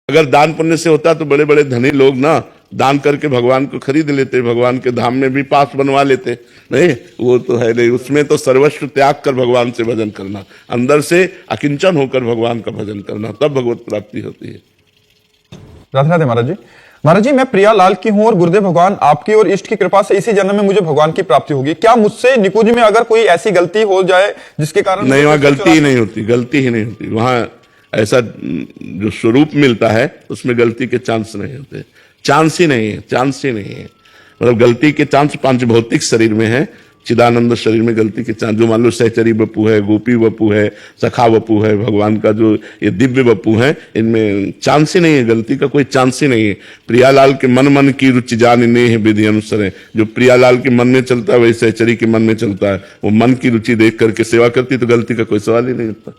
अगर दान पुण्य से होता तो बड़े बड़े धनी लोग ना दान करके भगवान को खरीद लेते, भगवान के धाम में भी पास बनवा लेते। नहीं, वो तो है नहीं। उसमें तो सर्वस्व त्याग कर भगवान से भजन करना, अंदर से अकिंचन होकर भगवान का भजन करना, तब भगवत प्राप्ति होती है। राधे राधे महाराज जी। महाराज जी, मैं प्रियालाल की हूँ और गुरुदेव भगवान आपकी और इष्ट की कृपा से इसी जन्म में मुझे भगवान की प्राप्ति होगी। क्या मुझसे निकुंज में अगर कोई ऐसी गलती हो जाए जिसके कारण नहीं, वहां गलती ही नहीं होती, गलती ही नहीं होती। वहां ऐसा जो स्वरूप मिलता है उसमें गलती के चांस नहीं होते, चांस ही नहीं है, चांस ही नहीं है। मतलब गलती के चांस पांच भौतिक शरीर में है, चिदानंद शरीर में गलती के चांस, जो मान लो सहचरी वपु है, गोपी वपु है, सखा वपु है, भगवान का जो ये दिव्य वपु है, इनमें चांस ही नहीं है, गलती का कोई चांस ही नहीं है। प्रियालाल के मन की रुचि जानिने है विधि अनुसार है। जो प्रियालाल के मन में चलता है वही सहचरी के मन में चलता है। वो मन की रुचि देख करके सेवा करती तो गलती का कोई सवाल ही नहीं होता।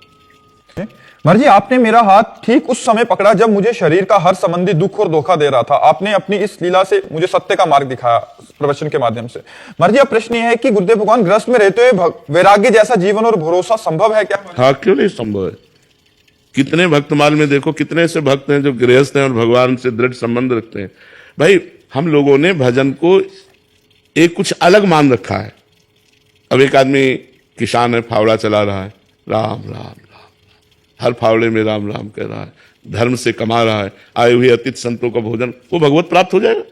महाराज जी, आपने मेरा हाथ ठीक उस समय पकड़ा जब मुझे शरीर का हर संबंधी दुख और धोखा दे रहा था। आपने अपनी इस लीला से मुझे सत्य का मार्ग दिखाया प्रवचन के माध्यम से। महाराज जी, अब प्रश्न यह है कि गुरुदेव भगवान ग्रस्त में रहते हुए वैराग्य जैसा जीवन और भरोसा संभव है क्या? हाँ, क्यों नहीं संभव है। कितने भक्तमाल में देखो, कितने ऐसे भक्त हैं जो गृहस्थ हैं और भगवान से दृढ़ संबंध रखते हैं। भाई, हम लोगों ने भजन को एक कुछ अलग मान रखा है। अब एक आदमी किसान है, फावड़ा चला रहा है, राम राम राम, हर फावड़े में राम राम कह रहा है, धर्म से कमा रहा है, आए हुए अतिथि संतों का भोजन, वो भगवत प्राप्त हो जाएगा।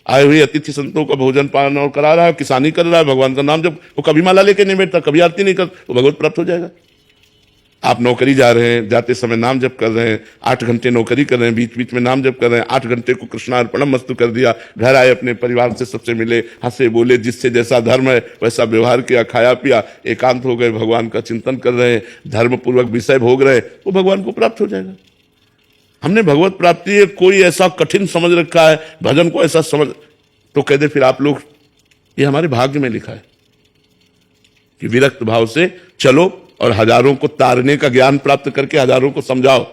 आए हुए अतिथि संतों का भोजन पान और करा रहा है, किसानी कर रहा है, भगवान का नाम जब, वो कभी माला लेके नहीं बैठता, कभी आरती नहीं कर, वो भगवत प्राप्त हो जाएगा। आप नौकरी जा रहे हैं, जाते समय नाम जप कर रहे हैं, 8 घंटे नौकरी कर रहे हैं, बीच बीच में नाम जप कर रहे हैं, 8 घंटे को कृष्णार्पणम मस्तु कर दिया, घर आए, अपने परिवार से सबसे मिले, हंसे बोले, जिससे जैसा धर्म है वैसा व्यवहार किया, खाया पिया, एकांत हो गए, भगवान का चिंतन कर रहे हैं, धर्म पूर्वक विषय भोग रहे, वो भगवान को प्राप्त हो जाएगा। हमने भगवत प्राप्ति कोई ऐसा कठिन समझ रखा है, भजन को ऐसा समझ, तो कहते फिर आप लोग, ये हमारे भाग्य में लिखा है कि विरक्त भाव से चलो और हजारों को तारने का ज्ञान प्राप्त करके हजारों को समझाओ।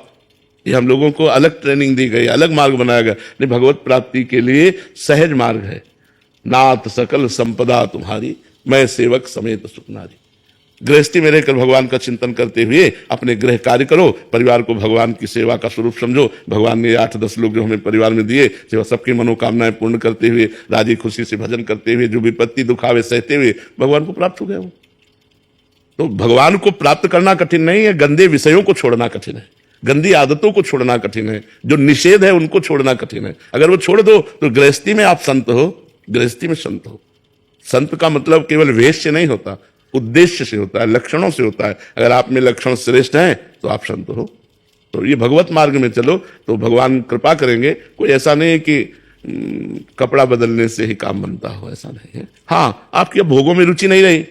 ये हम लोगों को अलग ट्रेनिंग दी गई, अलग मार्ग बनाया गया। नहीं, भगवत प्राप्ति के लिए सहज मार्ग है। नाथ सकल संपदा तुम्हारी, मैं सेवक समेत सुखनारी। गृहस्थी में रहकर भगवान का चिंतन करते हुए अपने गृह कार्य करो, परिवार को भगवान की सेवा का स्वरूप समझो। भगवान ने 8-10 लोग जो हमें परिवार में दिए, सेवा सबकी मनोकामनाएं पूर्ण करते हुए, राजी खुशी से भजन करते हुए, जो विपत्ति दुखावे सहते हुए भगवान को प्राप्त हो गया। वो तो भगवान को प्राप्त करना कठिन नहीं है, गंदे विषयों को छोड़ना कठिन है, गंदी आदतों को छोड़ना कठिन है, जो निषेध है उनको छोड़ना कठिन है। अगर वो छोड़ दो तो गृहस्थी में आप संत हो, गृहस्थी में संत हो। संत का मतलब केवल वेश से नहीं होता, उद्देश्य से होता है, लक्षणों से होता है। अगर आप में लक्षण श्रेष्ठ हैं तो आप संत हो। तो ये भगवत मार्ग में चलो तो भगवान कृपा करेंगे। कोई ऐसा नहीं है कि कपड़ा बदलने से ही काम बनता हो, ऐसा नहीं है। हाँ, आपकी भोगों में रुचि नहीं रही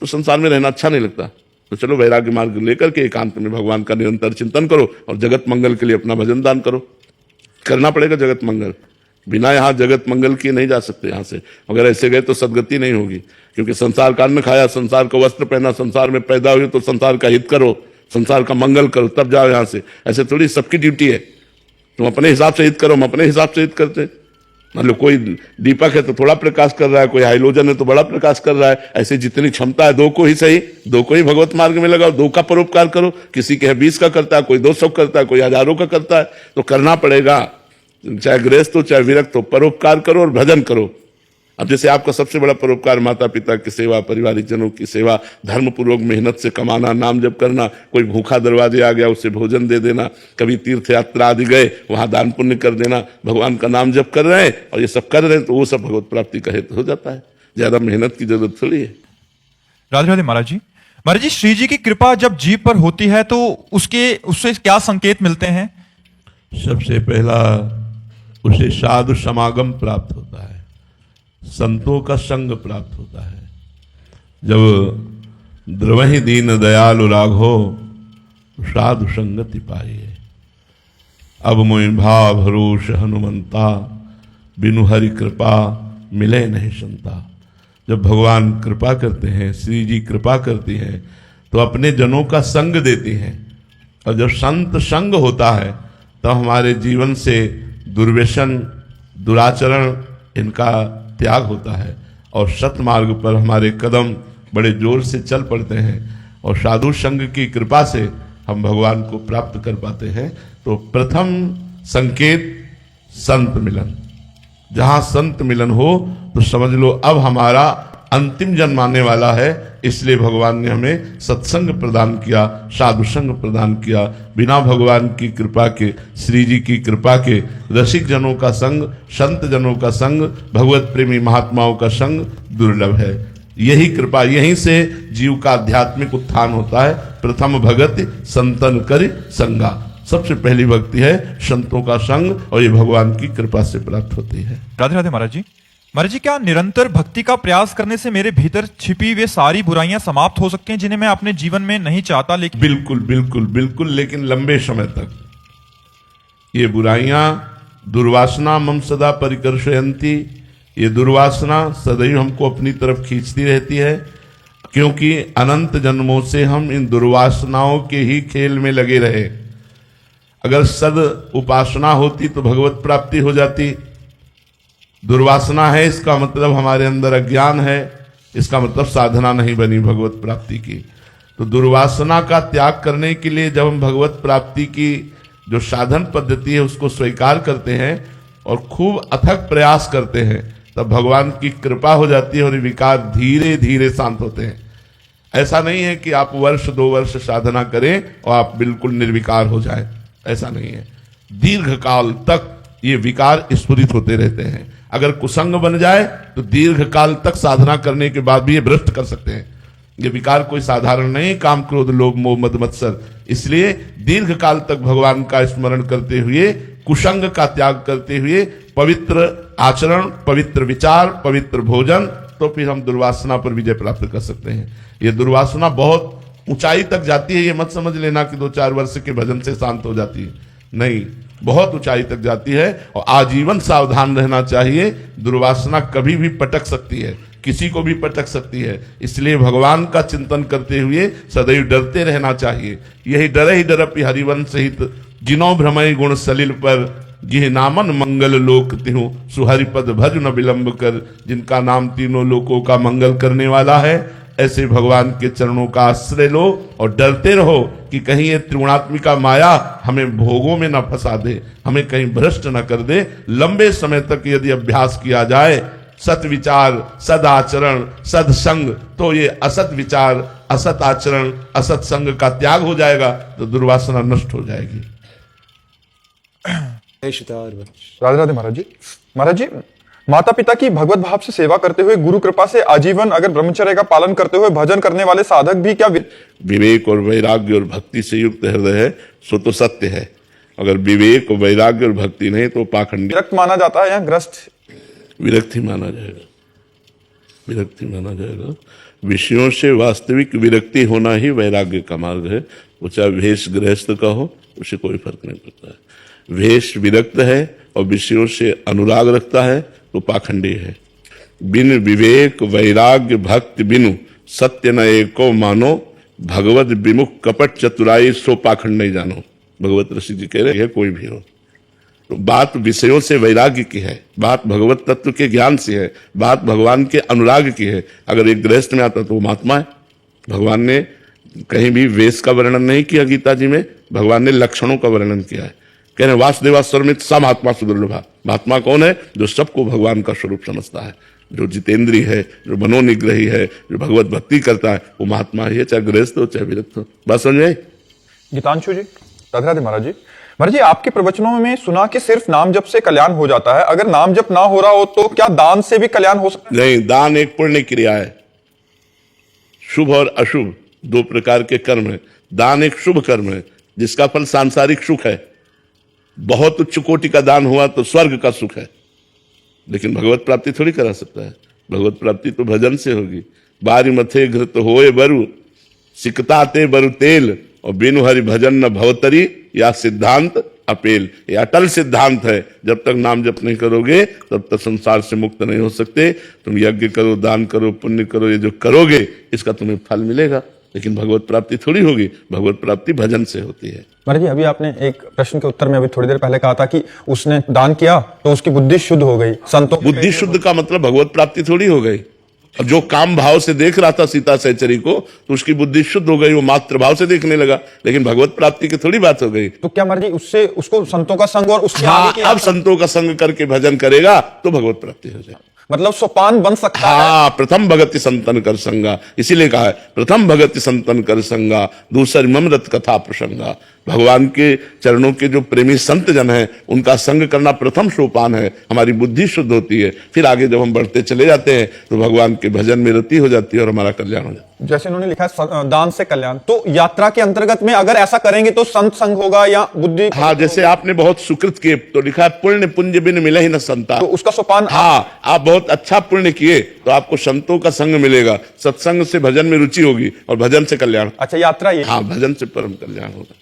तो संसार में रहना अच्छा नहीं लगता, तो चलो वैराग्य मार्ग लेकर के एकांत में भगवान का निरंतर चिंतन करो और जगत मंगल के लिए अपना भजन दान करो। करना पड़ेगा जगत मंगल, बिना यहाँ जगत मंगल किए नहीं जा सकते यहाँ से। अगर ऐसे गए तो सदगति नहीं होगी, क्योंकि संसार का अन्न खाया, संसार का वस्त्र पहना, संसार में पैदा हुए तो संसार का हित करो, संसार का मंगल करो, तब जाओ यहाँ से। ऐसे थोड़ी सबकी ड्यूटी है, तुम अपने हिसाब से हित करो, हम अपने हिसाब से हित करते। मतलब कोई दीपक है तो थोड़ा प्रकाश कर रहा है, कोई हाइलोजन है तो बड़ा प्रकाश कर रहा है। ऐसे जितनी क्षमता है 2 को ही सही, 2 को ही भगवत मार्ग में लगाओ, 2 का परोपकार करो। किसी के 20 का करता है, कोई 200 करता है, कोई हजारों का करता है, तो करना पड़ेगा। चाहे गृहस्थ हो चाहे विरक्त हो, परोपकार करो और भजन करो। अब जैसे आपका सबसे बड़ा परोपकार माता पिता की सेवा, पारिवारिक जनों की सेवा, धर्म पूर्वक मेहनत से कमाना, नाम जप करना, कोई भूखा दरवाजे आ गया उसे भोजन दे देना, कभी तीर्थ यात्रा आदि गए वहां दान पुण्य कर देना, भगवान का नाम जप कर रहे हैं और ये सब कर रहे हैं, तो वो सब भगवत प्राप्ति का हेतु हो जाता है। ज्यादा मेहनत की जरूरत थोड़ी है। राधे राधे महाराज जी। महाराज जी, श्री जी की कृपा जब जीव पर होती है तो उससे क्या संकेत मिलते हैं? सबसे पहला उसे साधु समागम प्राप्त होता है, संतों का संग प्राप्त होता है। जब द्रवहि दीन दयालु राघो साधु संगति पाइए, अब मोहि भाव भरोष हनुमंता, बिनु हरि कृपा मिले नहीं संता। जब भगवान कृपा करते हैं, श्री जी कृपा करती हैं, तो अपने जनों का संग देती हैं। और जब संत संग होता है तो हमारे जीवन से दुर्व्यसन, दुराचरण, इनका त्याग होता है और सतमार्ग पर हमारे कदम बड़े जोर से चल पड़ते हैं। और साधु संग की कृपा से हम भगवान को प्राप्त कर पाते हैं। तो प्रथम संकेत संत मिलन, जहां संत मिलन हो तो समझ लो अब हमारा अंतिम जन्म आने वाला है। इसलिए भगवान ने हमें सत्संग प्रदान किया, साधु संग प्रदान किया। बिना भगवान की कृपा के, श्री जी की कृपा के, रसिक जनों का संग, संत जनों का संग, भगवत प्रेमी महात्माओं का संग दुर्लभ है। यही कृपा, यहीं से जीव का आध्यात्मिक उत्थान होता है। प्रथम भगत संतन कर संगा, सबसे पहली भक्ति है संतों का संग, और ये भगवान की कृपा से प्राप्त होती है। राधे राधे महाराज जी। महाराज जी, क्या निरंतर भक्ति का प्रयास करने से मेरे भीतर छिपी वे सारी बुराइयां समाप्त हो सकती हैं जिन्हें मैं अपने जीवन में नहीं चाहता? लेकिन बिल्कुल बिल्कुल बिल्कुल, लेकिन लंबे समय तक ये बुराइयां, दुर्वासना मम सदा परिकर्षयन्ति, ये दुर्वासना सदैव हमको अपनी तरफ खींचती रहती है, क्योंकि अनंत जन्मों से हम इन दुर्वासनाओं के ही खेल में लगे रहे। अगर सद उपासना होती तो भगवत प्राप्ति हो जाती। दुर्वासना है, इसका मतलब हमारे अंदर अज्ञान है, इसका मतलब साधना नहीं बनी भगवत प्राप्ति की। तो दुर्वासना का त्याग करने के लिए जब हम भगवत प्राप्ति की जो साधन पद्धति है उसको स्वीकार करते हैं और खूब अथक प्रयास करते हैं, तब भगवान की कृपा हो जाती है और ये विकार धीरे धीरे शांत होते हैं। ऐसा नहीं है कि आप वर्ष 2 वर्ष साधना करें और आप बिल्कुल निर्विकार हो जाएं, ऐसा नहीं है। दीर्घ काल तक ये विकार स्फुरित होते रहते हैं। अगर कुसंग बन जाए तो दीर्घ काल तक साधना करने के बाद भी ये भ्रष्ट कर सकते हैं। ये विकार कोई साधारण नहीं, काम क्रोध लोभ मोह मद मत्सर। इसलिए दीर्घ काल तक भगवान का स्मरण करते हुए, कुसंग का त्याग करते हुए, पवित्र आचरण, पवित्र विचार, पवित्र भोजन, तो फिर हम दुर्वासना पर विजय प्राप्त कर सकते हैं। ये दुर्वासना बहुत ऊंचाई तक जाती है। ये मत समझ लेना कि 2-4 वर्ष के भजन से शांत हो जाती है, नहीं, बहुत ऊंचाई तक जाती है और आजीवन सावधान रहना चाहिए। दुर्वासना कभी भी पटक सकती है, किसी को भी पटक सकती है। इसलिए भगवान का चिंतन करते हुए सदैव डरते रहना चाहिए। यही डरे ही डरपि हरिवंश सहित, जिनो भ्रमय गुण सलिल पर, जिह नामन मंगल लोक तिहु, सुहरिपद भज न विलंब कर। जिनका नाम तीनों लोकों का मंगल करने वाला है, ऐसे भगवान के चरणों का आश्रय लो और डरते रहो कि कहीं ये त्रिगुणात्मिका माया हमें भोगों में न फंसा दे, हमें कहीं भ्रष्ट न कर दे। लंबे समय तक यदि अभ्यास किया जाए, सत विचार, सद आचरण, सदसंग, तो ये असत विचार, असत आचरण, असत संग का त्याग हो जाएगा, तो दुर्वासना नष्ट हो जाएगी। राधे राधे महाराज जी। महाराज जी, माता पिता की भगवत भाव से सेवा करते हुए, गुरु कृपा से आजीवन अगर ब्रह्मचर्य का पालन करते हुए भजन करने वाले साधक भी क्या विवेक और वैराग्य और भक्ति से युक्त हृदय है, सो तो सत्य है। अगर विवेक और वैराग्य और भक्ति नहीं तो पाखंडी, विरक्त माना जाता है या ग्रस्त? विरक्ति माना जाएगा, विरक्ति माना जाएगा। विषयों से वास्तविक विरक्ति होना ही वैराग्य का मार्ग है। वो चाहे भेष गृहस्थ का हो, उसे कोई फर्क नहीं पड़ता है। भेष विरक्त है और विषयों से अनुराग रखता है तो पाखंडी है। बिन विवेक वैराग्य भक्ति बिनु, सत्य न एको मानो, भगवत विमुख कपट चतुराई, सो पाखंड नहीं जानो। भगवत ऋषि जी कह रहे हैं, कोई भी हो। तो बात विषयों से वैराग्य की है, बात भगवत तत्व के ज्ञान से है, बात भगवान के अनुराग की है। अगर एक गृहस्थ में आता तो वो महात्मा है। भगवान ने कहीं भी वेश का वर्णन नहीं किया गीता जी में, भगवान ने लक्षणों का वर्णन किया है। कह रहे वासुदेवा सर्वमित सा महात्मा सुदुर्लभा। महात्मा कौन है? जो सबको भगवान का स्वरूप समझता है, जो जितेंद्री है, जो मनोनिग्रही है, जो भगवत भक्ति करता है, वो महात्मा है, चाहे गृहस्थ हो चाहे विरक्त हो। बात समझ में आई? गीतांशु जी, राधे राधे महाराज जी। महाराज जी, आपके प्रवचनों में सुना कि सिर्फ नाम जप से कल्याण हो जाता है। अगर नाम जप ना हो रहा हो तो क्या दान से भी कल्याण हो सकता है? नहीं, दान एक पुण्य क्रिया है। शुभ और अशुभ 2 प्रकार के कर्म है। दान एक शुभ कर्म है जिसका फल सांसारिक सुख है। बहुत उच्च कोटि का दान हुआ तो स्वर्ग का सुख है, लेकिन भगवत प्राप्ति थोड़ी करा सकता है। भगवत प्राप्ति तो भजन से होगी। बारी मथे घृत होए बरु, सिकताते बरु तेल, और बिनु हरि भजन न भवतरी, या सिद्धांत अपेल। ये अटल सिद्धांत है। जब तक नाम जप नहीं करोगे तब तक संसार से मुक्त नहीं हो सकते। तुम यज्ञ करो, दान करो, पुण्य करो, ये जो करोगे इसका तुम्हें फल मिलेगा, लेकिन भगवत प्राप्ति थोड़ी होगी। भगवत प्राप्ति भजन से होती है। महाराज जी, अभी आपने एक प्रश्न के उत्तर में अभी थोड़ी देर पहले कहा था कि उसने दान किया तो उसकी बुद्धि शुद्ध हो गई। संतों बुद्धि शुद्ध का मतलब भगवत प्राप्ति थोड़ी हो गई। अब जो काम भाव से देख रहा था सीता सहचरी को, तो उसकी बुद्धि शुद्ध हो गई, वो मात्र भाव से देखने लगा। लेकिन भगवत प्राप्ति की थोड़ी बात हो गई। तो क्या महाराज जी उससे उसको संतों का संग और उसके हाँ, आगे की अब संतों का संग करके भजन करेगा तो भगवत प्राप्ति हो जाएगी। मतलब सोपान बन सकता है। हाँ, प्रथम भगति संतन कर संगा, इसीलिए कहा है प्रथम भगति संतन कर संगा, दूसरी ममरत कथा प्रसंगा। भगवान के चरणों के जो प्रेमी संत जन हैं, उनका संग करना प्रथम सोपान है। हमारी बुद्धि शुद्ध होती है, फिर आगे जब हम बढ़ते चले जाते हैं तो भगवान के भजन में रति हो जाती है और हमारा कल्याण हो जाता है। जैसे उन्होंने लिखा है दान से कल्याण, तो यात्रा के अंतर्गत में अगर ऐसा करेंगे तो संत संग होगा या बुद्धि? हाँ, जैसे आपने बहुत सुकृत किए तो लिखा है पुण्य पुंज बिन मिले ही न संता। तो उसका सोपान हाँ, आप बहुत अच्छा पुण्य किए तो आपको संतों का संग मिलेगा, सत्संग से भजन में रुचि होगी और भजन से कल्याण। अच्छा, यात्रा ये हाँ, भजन से परम कल्याण होगा।